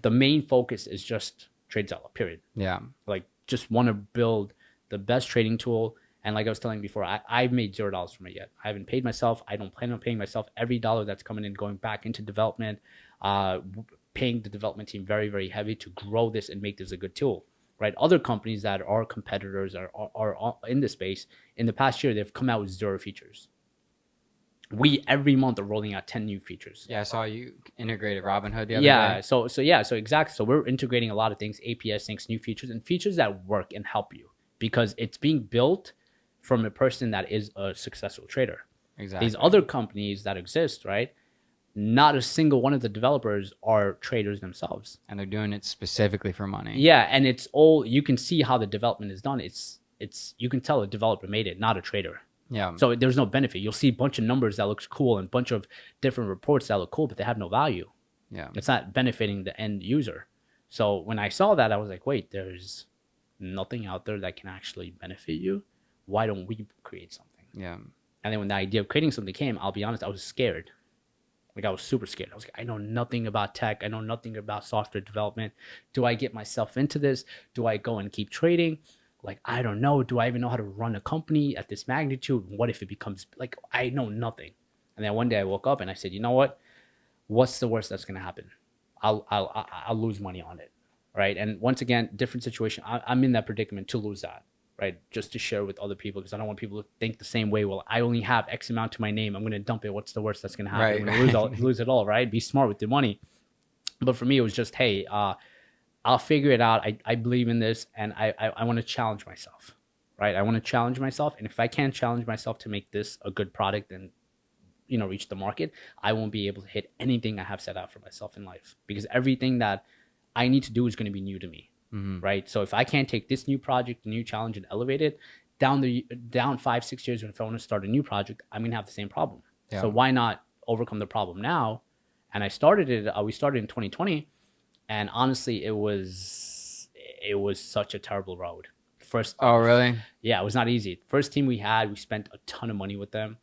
the main focus is just Tradezella, period. Yeah. Like, just want to build the best trading tool. And like I was telling you before, I've made $0 from it yet. I haven't paid myself. I don't plan on paying myself. Every dollar that's coming in, going back into development, paying the development team very, very heavy to grow this and make this a good tool, right? Other companies that are competitors are in the space, in the past year, they've come out with 0 features. We every month are rolling out 10 new features. Yeah, I saw you integrated Robinhood the other day. So exactly. So we're integrating a lot of things, APS syncs, new features, and features that work and help you, because it's being built from a person that is a successful trader. Exactly. These other companies that exist, right? Not a single one of the developers are traders themselves. And they're doing it specifically for money. Yeah, and it's all, you can see how the development is done. It's you can tell a developer made it, not a trader. Yeah. So there's no benefit. You'll see a bunch of numbers that looks cool and a bunch of different reports that look cool, but they have no value. Yeah. It's not benefiting the end user. So when I saw that, I was like, wait, there's nothing out there that can actually benefit you. Why don't we create something? Yeah. And then when the idea of creating something came, I'll be honest, I was scared. Like, I was super scared. I was like, I know nothing about tech. I know nothing about software development. Do I get myself into this? Do I go and keep trading? Like, I don't know. Do I even know how to run a company at this magnitude? What if it becomes, like, I know nothing. And then one day I woke up and I said, you know what? What's the worst that's going to happen? I'll lose money on it, right? And once again, different situation. I'm in that predicament to lose that, right? Just to share with other people, because I don't want people to think the same way. Well, I only have X amount to my name. I'm going to dump it. What's the worst that's going to happen? Right, I'm going to lose it all, right? Be smart with the money. But for me, it was just, hey, I'll figure it out. I believe in this, and I want to challenge myself, right? I want to challenge myself, and if I can't challenge myself to make this a good product and, you know, reach the market, I won't be able to hit anything I have set out for myself in life, because everything that I need to do is going to be new to me, right? So if I can't take this new project, new challenge, and elevate it down 5-6 years, when if I want to start a new project, I'm going to have the same problem. Yeah. So why not overcome the problem now? And I started it. We started in 2020. And honestly, it was such a terrible road. Oh, really? Yeah, it was not easy. First team we had, we spent a ton of money with them.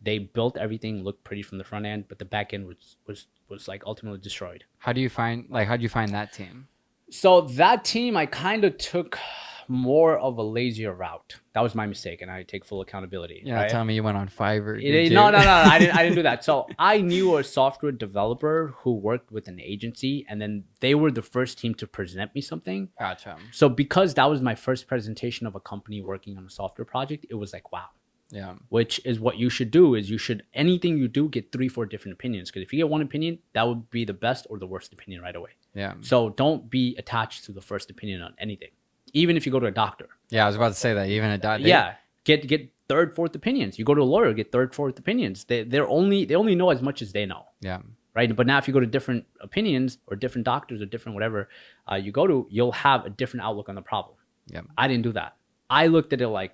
They built everything, looked pretty from the front end, but the back end was like ultimately destroyed. How'd you find that team? So that team, I kind of took more of a lazier route. That was my mistake, and I take full accountability. Yeah, right? tell me you went on Fiverr. No, I didn't do that. So I knew a software developer who worked with an agency, and then they were the first team to present me something. Gotcha. So because that was my first presentation of a company working on a software project, it was like, wow. Yeah. Which is what you should do, is anything you do, get 3-4 different opinions. Because if you get one opinion, that would be the best or the worst opinion right away. Yeah. So don't be attached to the first opinion on anything. Even if you go to a doctor. Yeah, I was about to say that. Even a doctor. Yeah. Get 3rd, 4th opinions. You go to a lawyer, get 3rd, 4th opinions. They only know as much as they know. Yeah. Right. But now if you go to different opinions or different doctors or different whatever you go to, you'll have a different outlook on the problem. Yeah. I didn't do that. I looked at it like,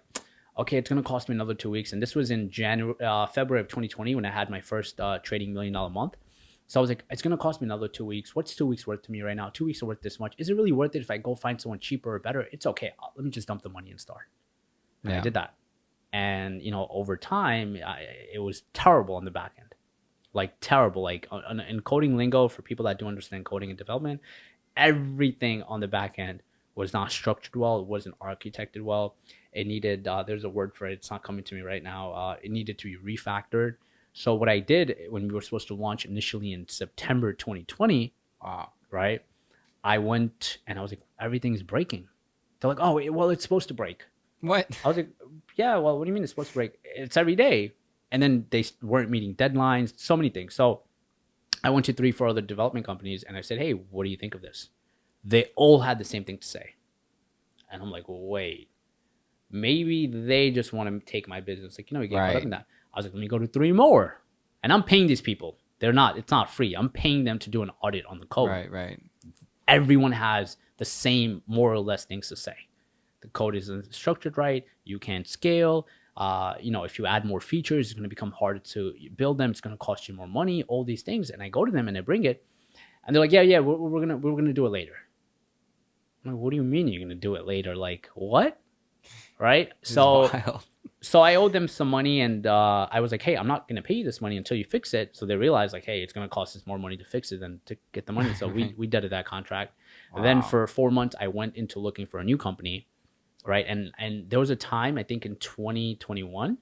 okay, it's going to cost me another 2 weeks. And this was in February of 2020 when I had my first trading $1 million month. So I was like, it's going to cost me another 2 weeks. What's 2 weeks worth to me right now? 2 weeks are worth this much. Is it really worth it if I go find someone cheaper or better? It's okay. Let me just dump the money and start. And I did that. And, you know, over time, it was terrible on the back end. Like terrible. Like in coding lingo, for people that do understand coding and development, everything on the back end was not structured well. It wasn't architected well. It needed, there's a word for it. It's not coming to me right now. It needed to be refactored. So what I did when we were supposed to launch initially in September 2020, right? I went and I was like, everything's breaking. They're like, oh, well, it's supposed to break. What? I was like, yeah, well, what do you mean it's supposed to break? It's every day. And then they weren't meeting deadlines, so many things. So I went to 3-4 other development companies and I said, hey, what do you think of this? They all had the same thing to say. And I'm like, wait, maybe they just want to take my business. Like, you know, you get caught up in that. I was like, let me go to 3 more. And I'm paying these people. It's not free. I'm paying them to do an audit on the code. Right. Everyone has the same more or less things to say. The code isn't structured right. You can't scale. If you add more features, it's going to become harder to build them. It's going to cost you more money, all these things. And I go to them and I bring it. And they're like, yeah, we're gonna do it later. I'm like, what do you mean you're going to do it later? Like, what? Right? So So I owed them some money, and I was like, "Hey, I'm not gonna pay you this money until you fix it." So they realized, like, "Hey, it's gonna cost us more money to fix it than to get the money." So we deaded that contract. Then Wow. for 4 months, I went into looking for a new company, right? And there was a time, I think in 2021,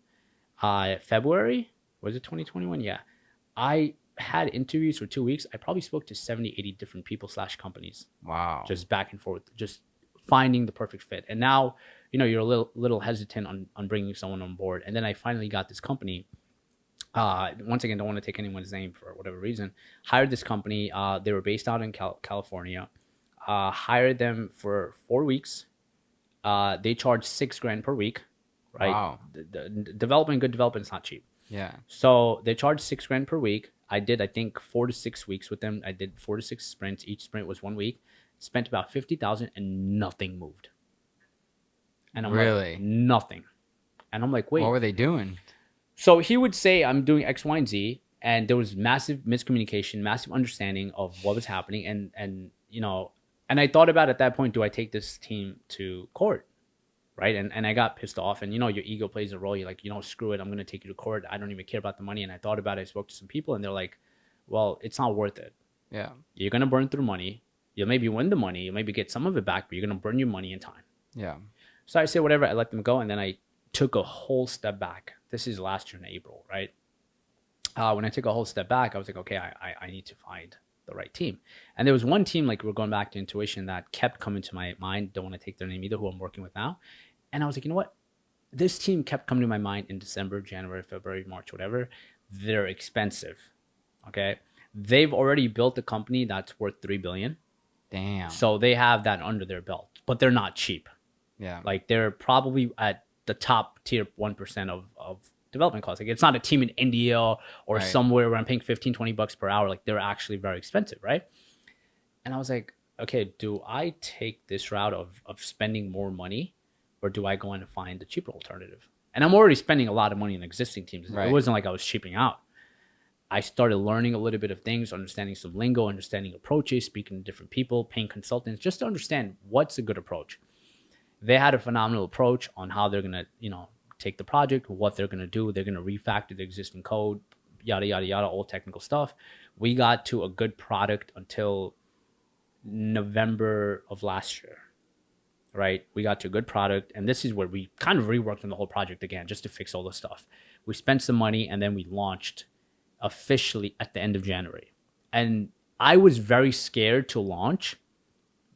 February, was it 2021? Yeah, I had interviews for 2 weeks. I probably spoke to 70, 80 different people slash companies, Wow. just back and forth, just finding the perfect fit. And now, you're a little hesitant on bringing someone on board. And then I finally got this company. Once again, don't want to take anyone's name for whatever reason. Hired this company. They were based out in California. Hired them for 4 weeks. They charge 6 grand per week, right? Wow. Developing good development is not cheap. Yeah. So they charged 6 grand per week. I did, I think, 4 to 6 weeks with them. I did 4 to 6 sprints. Each sprint was 1 week. Spent about 50,000 and nothing moved. And I'm Really? like, nothing. And I'm like, What wait. were they doing? So he would say, I'm doing X, Y, and Z. And there was massive miscommunication, massive understanding of what was happening. And I thought about at that point, do I take this team to court? Right. And I got pissed off. And, your ego plays a role. You're like, screw it. I'm going to take you to court. I don't even care about the money. And I thought about it. I spoke to some people and they're like, well, it's not worth it. Yeah. You're going to burn through money. You'll maybe win the money. You'll maybe get some of it back, but you're going to burn your money and time. Yeah. So I said, whatever. I let them go. And then I took a whole step back. This is last year in April, right? When I took a whole step back, I was like, okay, I need to find the right team. And there was one team, like we're going back to intuition, that kept coming to my mind. Don't want to take their name either, who I'm working with now. And I was like, you know what? This team kept coming to my mind in December, January, February, March, whatever. They're expensive. Okay. They've already built a company that's worth 3 billion. Damn. So they have that under their belt, but they're not cheap. Yeah. Like they're probably at the top tier 1% of development costs. Like it's not a team in India or Right. somewhere where I'm paying 15, 20 bucks per hour. Like they're actually very expensive, right? And I was like, okay, do I take this route of spending more money, or do I go in and find a cheaper alternative? And I'm already spending a lot of money in existing teams. Right. It wasn't like I was cheaping out. I started learning a little bit of things, understanding some lingo, understanding approaches, speaking to different people, paying consultants, just to understand what's a good approach. They had a phenomenal approach on how they're going to, take the project, what they're going to do. They're going to refactor the existing code, yada, yada, yada, all technical stuff. We got to a good product until November of last year, right? We got to a good product. And this is where we kind of reworked on the whole project again, just to fix all the stuff. We spent some money and then we launched officially at the end of January. And I was very scared to launch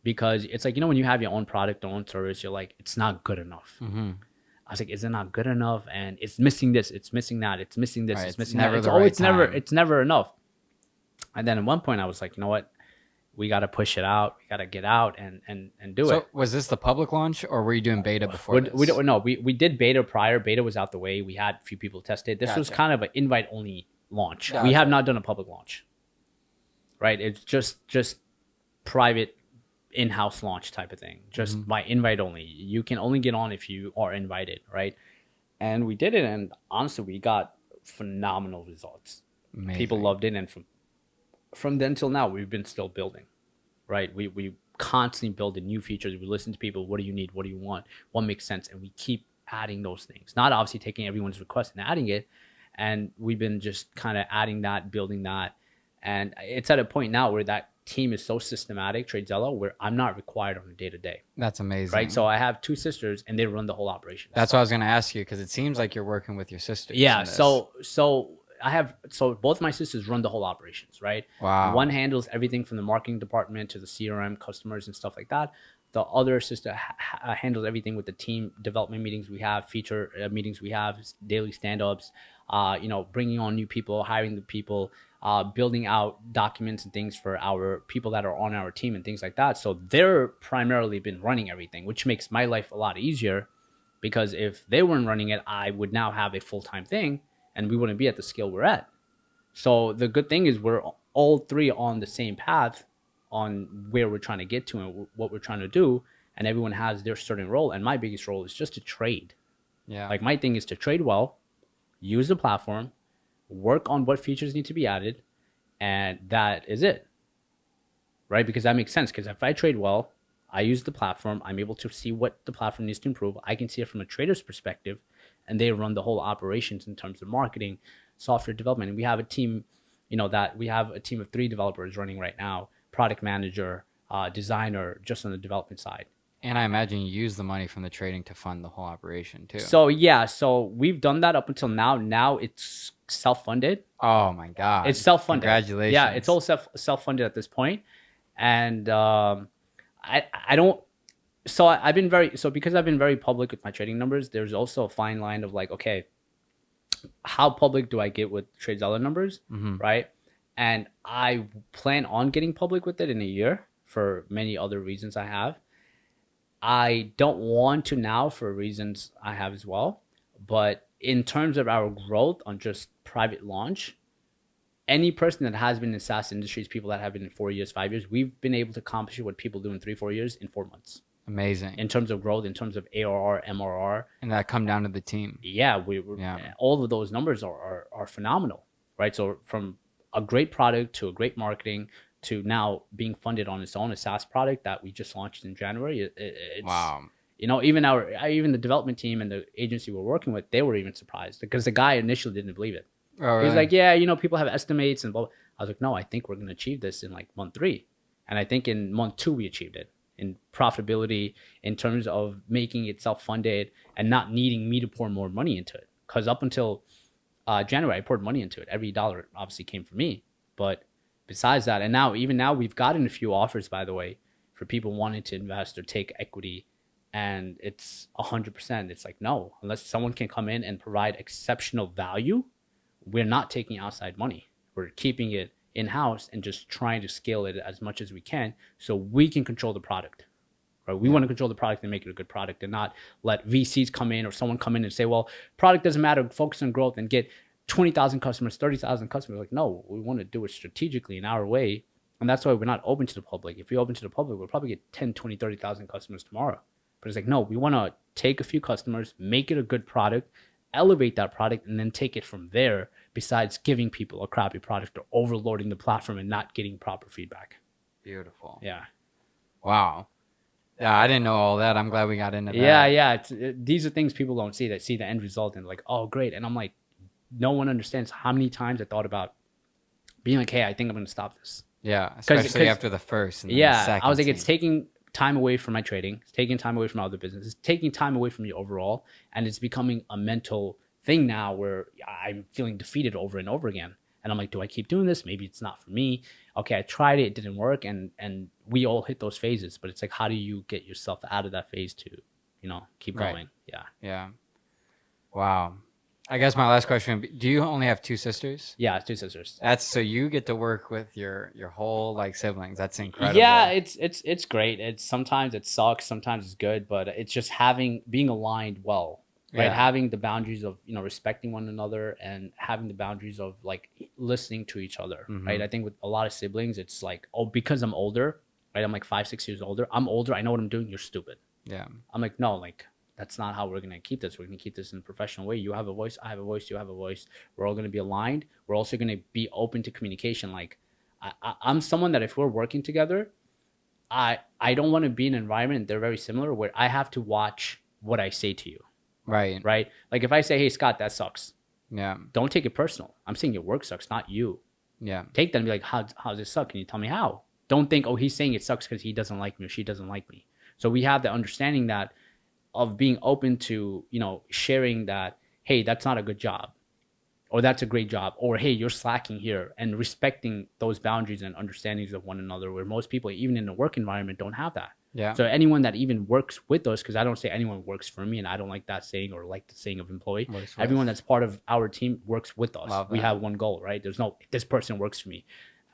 because it's like, when you have your own product, own service, you're like, it's not good enough. Mm-hmm. I was like, is it not good enough? And it's missing this, it's missing that, it's missing this, Right, it's it's missing never that. the right time. It's never enough. And then at one point I was like, you know what? We got to push it out. We got to get out and do So it. was this the public launch, or were you doing beta before this? We don't know. We did beta prior. Beta was out the way. We had a few people test it. This was Gotcha. kind of an invite only launch. We Gotcha. have not done a public launch. Right? It's just private in-house launch type of thing. Just by invite only. You can only get on if you are invited, right? And we did it, and honestly, we got phenomenal results. Amazing. People loved it, and from then till now, we've been still building, right? We constantly building new features. We listen to people. What do you need? What do you want? What makes sense? And we keep adding those things. Not obviously taking everyone's request and adding it. And we've been just kind of adding that, building that. And it's at a point now where that team is so systematic, Tradezella, where I'm not required on a day-to-day, That's amazing. right? So I have two sisters, and they run the whole operation. That's what I was going to ask you, because it seems like you're working with your sisters. Yeah. in this. So both my sisters run the whole operations, right? Wow. One handles everything from the marketing department to the CRM, customers, and stuff like that. The other sister handles everything with the team development meetings we have, feature meetings we have, daily stand-ups, bringing on new people, hiring the people, building out documents and things for our people that are on our team and things like that. So they're primarily been running everything, which makes my life a lot easier, because if they weren't running it, I would now have a full-time thing and we wouldn't be at the scale we're at. So the good thing is we're all three on the same path on where we're trying to get to and what we're trying to do. And everyone has their certain role. And my biggest role is just to trade. Yeah. Like my thing is to trade well, use the platform, work on what features need to be added, and that is it, right? Because that makes sense. Because if I trade well, I use the platform, I'm able to see what the platform needs to improve. I can see it from a trader's perspective, and they run the whole operations in terms of marketing, software development. And we have a team, that we have a team of 3 developers running right now, product manager, designer, just on the development side. And I imagine you use the money from the trading to fund the whole operation too. So yeah, so we've done that up until now. Now it's self-funded. Oh my God. It's self-funded. Congratulations. Yeah, it's all self-funded at this point. And I don't. So I've been because I've been very public with my trading numbers. There's also a fine line of like, okay, how public do I get with Tradezella numbers, right? And I plan on getting public with it in a year for many other reasons I have. I don't want to now for reasons I have as well. But in terms of our growth on just private launch, any person that has been in SaaS industries, people that have been in 4 years, 5 years, we've been able to accomplish what people do in 3-4 years in 4 months. Amazing. In terms of growth, in terms of ARR, MRR. And that come down to the team. Yeah, all of those numbers are phenomenal, right? So from a great product to a great marketing to now being funded on its own, a SaaS product that we just launched in January. It's, wow. Even the development team and the agency we're working with, they were even surprised because the guy initially didn't believe it. Oh, really? He was like, yeah, people have estimates and blah, blah. I was like, no, I think we're going to achieve this in like month 3. And I think in month 2, we achieved it in profitability, in terms of making it self-funded and not needing me to pour more money into it. Because up until January, I poured money into it. Every dollar obviously came from me. But besides that, and now we've gotten a few offers, by the way, for people wanting to invest or take equity, and it's 100%. It's like, no, unless someone can come in and provide exceptional value, we're not taking outside money. We're keeping it in-house and just trying to scale it as much as we can so we can control the product. Right? We want to control the product and make it a good product and not let VCs come in or someone come in and say, well, product doesn't matter, focus on growth and get 20,000 customers, 30,000 customers. Like, no, we want to do it strategically in our way. And that's why we're not open to the public. If we open to the public, we'll probably get 10, 20, 30,000 customers tomorrow. But it's like, no, we want to take a few customers, make it a good product, elevate that product, and then take it from there, besides giving people a crappy product or overloading the platform and not getting proper feedback. Beautiful. Yeah. Wow. Yeah, I didn't know all that. I'm glad we got into that. Yeah. These are things people don't see. They see the end result and like, oh, great. And I'm like, no one understands how many times I thought about being like, hey, I think I'm going to stop this. Yeah, especially after the first. And then the second I was like, scene. It's taking time away from my trading. It's taking time away from other business. It's taking time away from you overall. And it's becoming a mental thing now where I'm feeling defeated over and over again. And I'm like, do I keep doing this? Maybe it's not for me. Okay, I tried it. It didn't work. And we all hit those phases. But it's like, how do you get yourself out of that phase to, keep going? Right. Yeah. Wow. I guess my last question, do you only have 2 sisters? Yeah, 2 sisters. That's so you get to work with your whole like siblings. That's incredible. Yeah, it's great. It's sometimes it sucks, sometimes it's good, but it's just being aligned well. Right, having the boundaries of respecting one another and having the boundaries of like listening to each other. Right, I think with a lot of siblings, it's like, oh, because I'm older, right? I'm like 5-6 years older. I'm older. I know what I'm doing. You're stupid. Yeah. I'm like, no, like that's not how we're gonna keep this. We're gonna keep this in a professional way. You have a voice. I have a voice. You have a voice. We're all gonna be aligned. We're also gonna be open to communication. Like I'm someone that if we're working together, I don't want to be in an environment, and they're very similar, where I have to watch what I say to you. Right. Like if I say, hey, Scott, that sucks. Yeah. Don't take it personal. I'm saying your work sucks, not you. Yeah. Take that and be like, how's it suck? Can you tell me how? Don't think, oh, he's saying it sucks because he doesn't like me or she doesn't like me. So we have the understanding that of being open to, sharing that, hey, that's not a good job. Or that's a great job. Or, hey, you're slacking here. And respecting those boundaries and understandings of one another, where most people, even in the work environment, don't have that. Yeah. So anyone that even works with us, because I don't say anyone works for me, and I don't like that saying or like the saying of employee. Everyone that's part of our team works with us. We have one goal, right? There's no, this person works for me.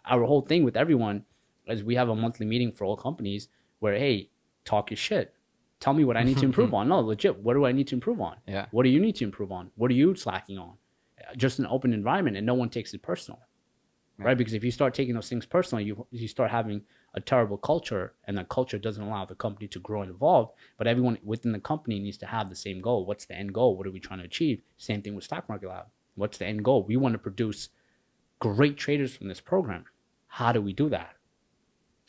Our whole thing with everyone is we have a monthly meeting for all companies where, hey, talk your shit. Tell me what I need to improve on. No, legit, what do I need to improve on? Yeah. What do you need to improve on? What are you slacking on? Just an open environment, and no one takes it personal. Right? Because if you start taking those things personally, you start having a terrible culture, and that culture doesn't allow the company to grow and evolve. But everyone within the company needs to have the same goal. What's the end goal? What are we trying to achieve? Same thing with Stock Market Lab. What's the end goal? We want to produce great traders from this program. How do we do that?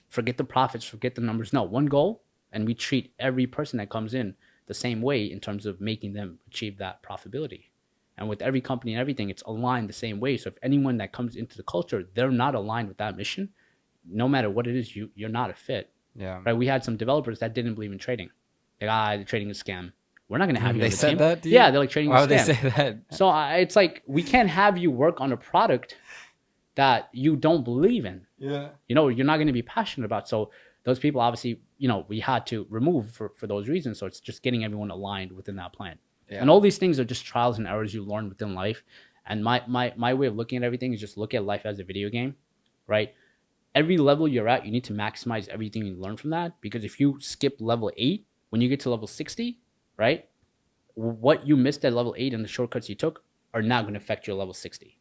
Forget the profits, forget the numbers. No, one goal, and we treat every person that comes in the same way in terms of making them achieve that profitability. And with every company and everything, it's aligned the same way. So if anyone that comes into the culture, they're not aligned with that mission, no matter what it is, you're not a fit. Yeah. Right? We had some developers that didn't believe in trading. Like, the trading is a scam. We're not going to have you on They the said team. that to you? Yeah, they're like, trading Why is would a they scam. say that? So it's like, we can't have you work on a product that you don't believe in. Yeah. You're not going to be passionate about. So those people, obviously, we had to remove for those reasons. So it's just getting everyone aligned within that plan. Yeah. And all these things are just trials and errors you learn within life. And my way of looking at everything is just look at life as a video game, right? Every level you're at, you need to maximize everything you learn from that. Because if you skip level 8, when you get to level 60, right, what you missed at level 8 and the shortcuts you took are now going to affect your level 60.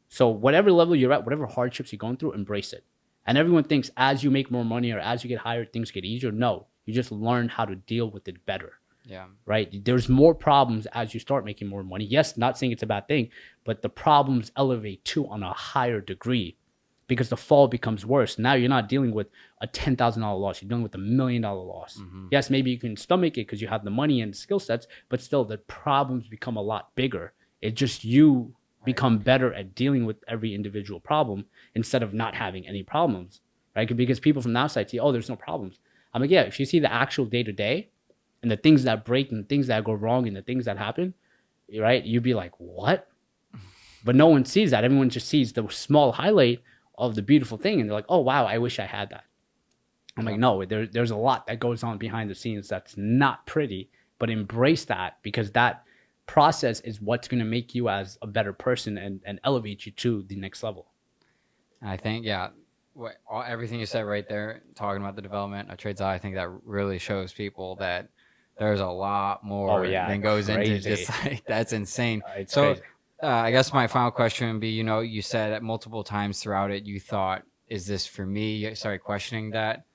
So whatever level you're at, whatever hardships you're going through, embrace it. And everyone thinks as you make more money or as you get higher, things get easier. No, you just learn how to deal with it better. Yeah. Right? There's more problems as you start making more money. Yes, not saying it's a bad thing, but the problems elevate too on a higher degree because the fall becomes worse. Now you're not dealing with a $10,000 loss. You're dealing with $1 million loss. Yes, maybe you can stomach it because you have the money and the skill sets, but still the problems become a lot bigger. It's just you become better at dealing with every individual problem instead of not having any problems, right? Because people from the outside see, oh, there's no problems. I'm like, yeah, if you see the actual day-to-day and the things that break and the things that go wrong and the things that happen, right, you'd be like, what? But no one sees that. Everyone just sees the small highlight of the beautiful thing, and they're like, oh, wow, I wish I had that. I'm like, no, there's a lot that goes on behind the scenes that's not pretty, but embrace that because that process is what's going to make you as a better person and elevate you to the next level. I think, yeah, everything you said right there, talking about the development of Tradezella, I think that really shows people that there's a lot more than goes into just like, that's insane. It's so crazy. I guess my final question would be, you said at multiple times throughout it, you thought, is this for me? You started questioning that.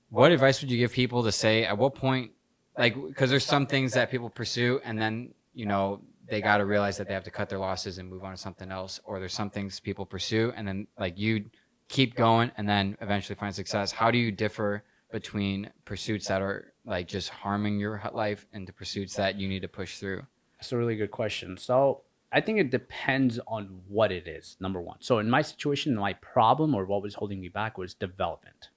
What advice would you give people to say at what point, like, because there's some things that people pursue and then, they got to realize that they have to cut their losses and move on to something else. Or there's some things people pursue and then like you keep going and then eventually find success. How do you differ between pursuits that are like just harming your life and the pursuits that you need to push through? That's a really good question. So I think it depends on what it is, number one. So in my situation, my problem or what was holding me back was development.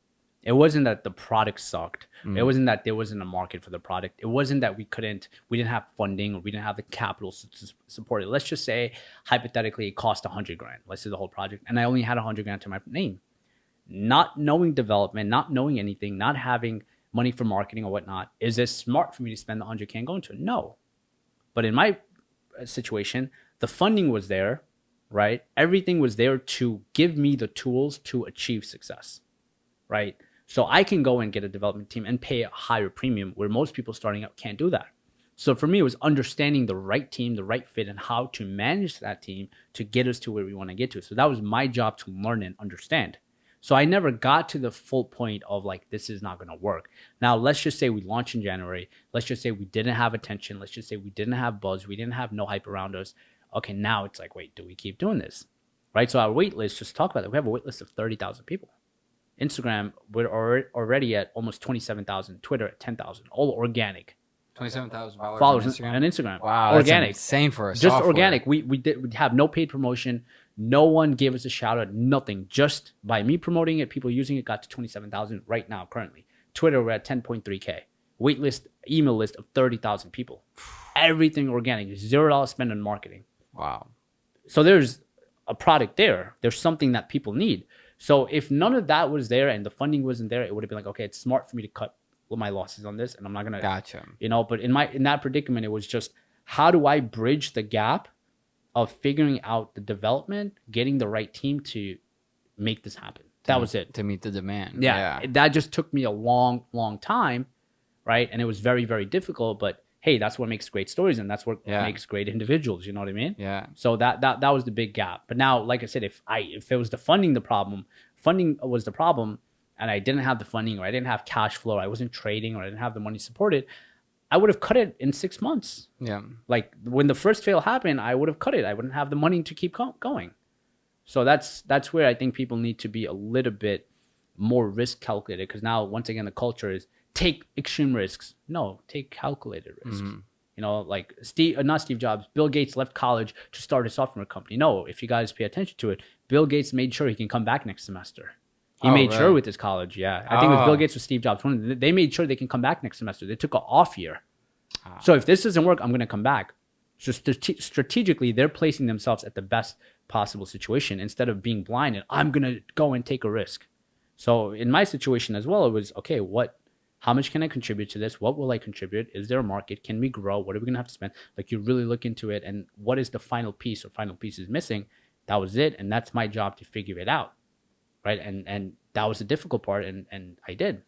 It wasn't that the product sucked. It wasn't that there wasn't a market for the product. It wasn't that we didn't have funding or we didn't have the capital to support it. Let's just say, hypothetically, it cost $100 grand. Let's say the whole project. And I only had $100 grand to my name. Not knowing development, not knowing anything, not having money for marketing or whatnot. Is it smart for me to spend the $100K and go into it? No. But in my situation, the funding was there, right? Everything was there to give me the tools to achieve success, right? So I can go and get a development team and pay a higher premium where most people starting out can't do that. So for me, it was understanding the right team, the right fit, and how to manage that team to get us to where we want to get to. So that was my job to learn and understand. So I never got to the full point of like, this is not going to work. Now, let's just say we launched in January. Let's just say we didn't have attention. Let's just say we didn't have buzz. We didn't have no hype around us. Okay, now it's like, wait, do we keep doing this? Right? So our wait list, just talk about it. We have a wait list of 30,000 people. Instagram, we're already at almost 27,000. Twitter at 10,000. All organic. 27,000 followers on Instagram. Wow, organic. That's insane for us. Just software. Organic. We have no paid promotion. No one gave us a shout out. Nothing. Just by me promoting it, people using it got to 27,000 right now currently. Twitter, we're at 10.3K. Waitlist, email list of 30,000 people. Everything organic. $0 spend on marketing. Wow. So there's a product there. There's something that people need. So if none of that was there and the funding wasn't there, it would have been like, okay, it's smart for me to cut my losses on this, and I'm not gonna. Gotcha. But in that predicament, it was just how do I bridge the gap of figuring out the development, getting the right team to make this happen. That was it. To meet the demand. Yeah. That just took me a long, long time, right? And it was very, very difficult. But hey, that's what makes great stories, and that's what makes great individuals. You know what I mean? Yeah. So that was the big gap. But now, like I said, if it was the funding was the problem, and I didn't have the funding, or I didn't have cash flow, I wasn't trading, or I didn't have the money supported, I would have cut it in 6 months. Yeah. Like when the first fail happened, I would have cut it. I wouldn't have the money to keep going. So that's where I think people need to be a little bit more risk calculated, because now, once again, the culture is take extreme risks. No, take calculated risks. Mhm. You know, like not Steve Jobs, Bill Gates left college to start a software company. No, if you guys pay attention to it, Bill Gates made sure he can come back next semester. He Oh, made sure really? with his college. Yeah, I think it was Bill Oh. Gates with Steve Jobs. They made sure they can come back next semester. They took an off year. Ah. So if this doesn't work, I'm going to come back. So strategically, they're placing themselves at the best possible situation instead of being blind and I'm going to go and take a risk. So in my situation as well, it was, okay, how much can I contribute to this? What will I contribute? Is there a market? Can we grow? What are we going to have to spend? Like, you really look into it, and what is the final piece is missing? That was it. And that's my job to figure it out. Right. And that was the difficult part. And I did.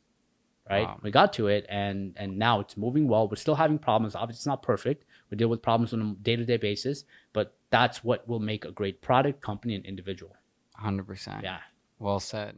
Right. Wow. We got to it, and now it's moving well. We're still having problems. Obviously, it's not perfect. We deal with problems on a day-to-day basis, but that's what will make a great product, company, and individual. 100%. Yeah. Well said.